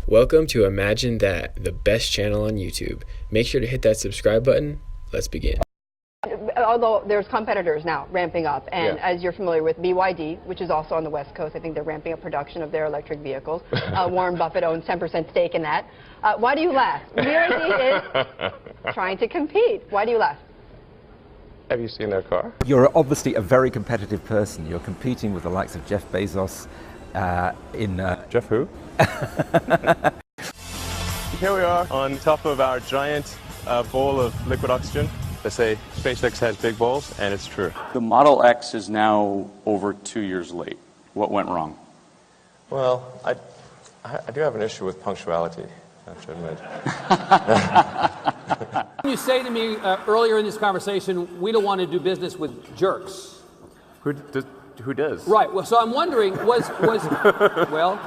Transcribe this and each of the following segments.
Welcome to Imagine That, the best channel on YouTube. Make sure to hit that subscribe button. Let's begin. Although there's competitors now ramping up, and as you're familiar with BYD, which is also on the West Coast, I think they're ramping up production of their electric vehicles. Warren Buffett owns 10% stake in that. Why do you laugh? BYD is trying to compete. Why do you laugh? Have you seen their car? You're obviously a very competitive person. You're competing with the likes of Jeff Bezos Jeff who? Here we are on top of our giant bowl of liquid oxygen. They say SpaceX has big bowls, and it's true. The Model X is now over 2 years late. What went wrong? Well, I do have an issue with punctuality, I have to admit. You say to me earlier in this conversation, we don't want to do business with jerks. Who does? Right. Well, so I'm wondering, well,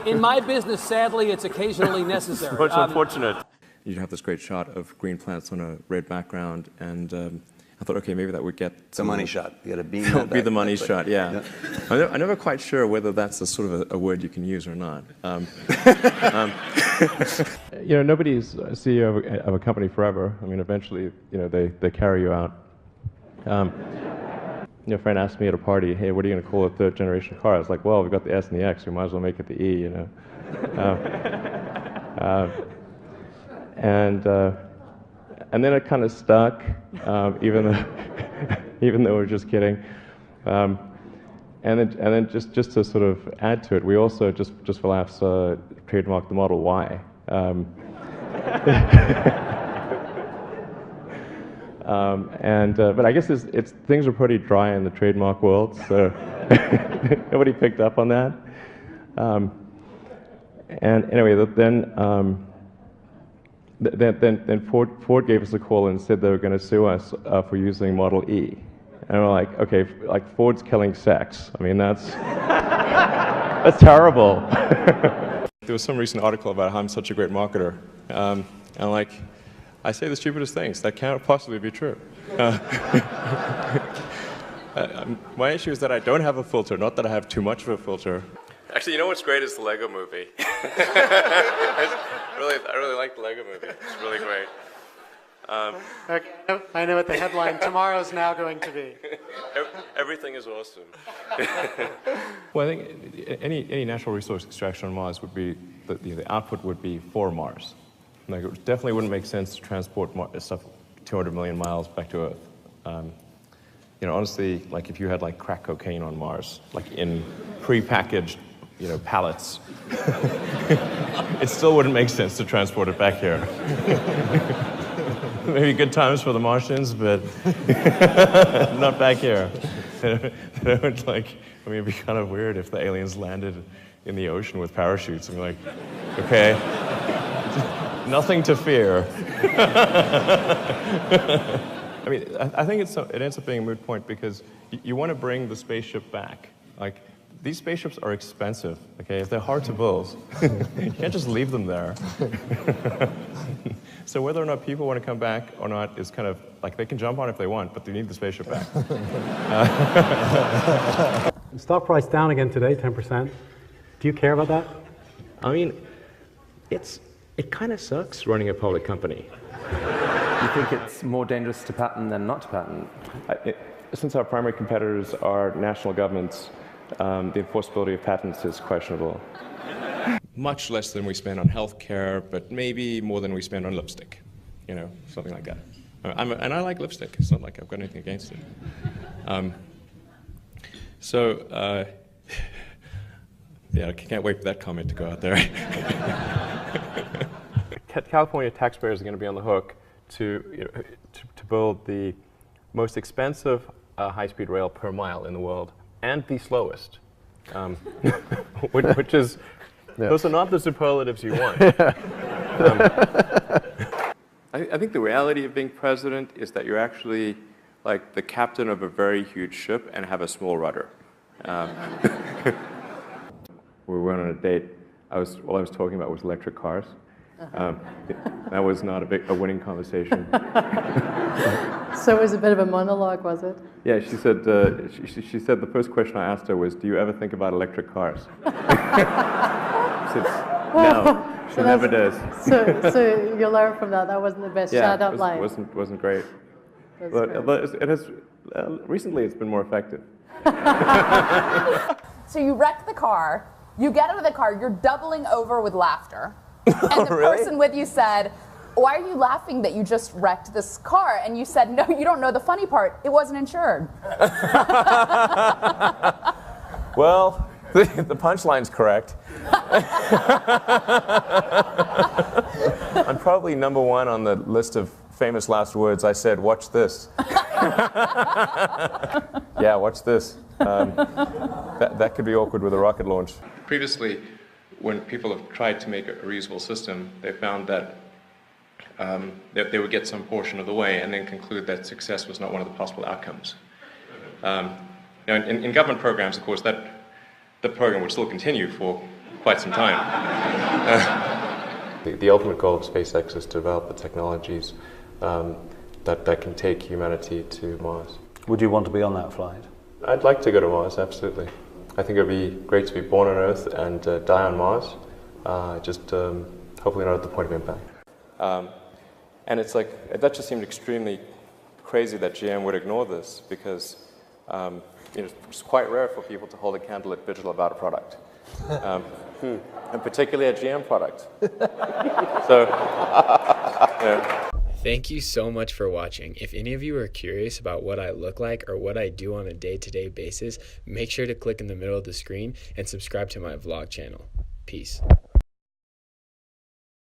in my business, sadly, it's occasionally necessary. It's much unfortunate. You'd have this great shot of green plants on a red background, and I thought, okay, maybe that would get the money shot. You got to beam that be the money that shot, yeah. I'm never quite sure whether that's a sort of a word you can use or not. You know, nobody's CEO of a company forever. I mean, eventually, you know, they carry you out. You know, a friend asked me at a party, hey, what are you going to call a third generation car? I was like, well, we've got the S and the X, we might as well make it the E, you know. And then it kind of stuck, even though we're just kidding. And then just to sort of add to it, we also just for laughs trademarked the Model Y. But I guess things are pretty dry in the trademark world, so nobody picked up on that. And anyway, then Ford gave us a call and said they were going to sue us for using Model E. And we're like, okay, like Ford's killing sex. I mean, that's terrible. There was some recent article about how I'm such a great marketer. And like, I say the stupidest things. That can't possibly be true. My issue is that I don't have a filter, not that I have too much of a filter. Actually, you know what's great is the Lego movie. I really like the Lego movie. It's really great. Okay, I know what the headline tomorrow's now going to be. Everything is awesome. Well, I think any natural resource extraction on Mars would be, the output would be for Mars. Like, it definitely wouldn't make sense to transport stuff 200 million miles back to Earth. You know, honestly, like if you had like crack cocaine on Mars, like in pre-packaged, you know, pallets, it still wouldn't make sense to transport it back here. Maybe good times for the Martians, but not back here. It would, like, I mean, it'd be kind of weird if the aliens landed in the ocean with parachutes and be like, okay, nothing to fear. I mean, I think it ends up being a moot point because you want to bring the spaceship back. Like, these spaceships are expensive, okay? If they're hard to build, you can't just leave them there. So whether or not people want to come back or not is kind of, like, they can jump on if they want, but they need the spaceship back. Stock price down again today, 10%. Do you care about that? I mean, it kind of sucks running a public company. You think it's more dangerous to patent than not to patent? Since our primary competitors are national governments, the enforceability of patents is questionable. Much less than we spend on healthcare, but maybe more than we spend on lipstick, you know, something like that. And I like lipstick. It's not like I've got anything against it. Yeah, I can't wait for that comment to go out there. California taxpayers are going to be on the hook to build the most expensive high-speed rail per mile in the world and the slowest, which is, those are not the superlatives you want. I think the reality of being president is that you're actually like the captain of a very huge ship and have a small rudder. We went on a date. All I was talking about was electric cars. That was not a winning conversation. So it was a bit of a monologue, was it? Yeah, she said she said the first question I asked her was, "Do you ever think about electric cars?" No, she never does. So you learn from that. That wasn't the best shut-up line. Wasn't great. That's But great. it has recently it's been more effective. So you wreck the car, you get out of the car, you're doubling over with laughter. And the person with you said, "Why are you laughing that you just wrecked this car?" And you said, "No, you don't know the funny part. It wasn't insured." Well, the punchline's correct. I'm probably number one on the list of famous last words. I said, "Watch this." Yeah, watch this. That could be awkward with a rocket launch. Previously, when people have tried to make a reusable system, they found that they would get some portion of the way and then conclude that success was not one of the possible outcomes. Now, in government programs, of course, the program would still continue for quite some time. The ultimate goal of SpaceX is to develop the technologies that can take humanity to Mars. Would you want to be on that flight? I'd like to go to Mars, absolutely. I think it would be great to be born on Earth and die on Mars, hopefully not at the point of impact. And it's like, that just seemed extremely crazy that GM would ignore this, because it's quite rare for people to hold a candlelit vigil about a product. And particularly a GM product. So, Thank you so much for watching. If any of you are curious about what I look like or what I do on a day-to-day basis, make sure to click in the middle of the screen and subscribe to my vlog channel. Peace.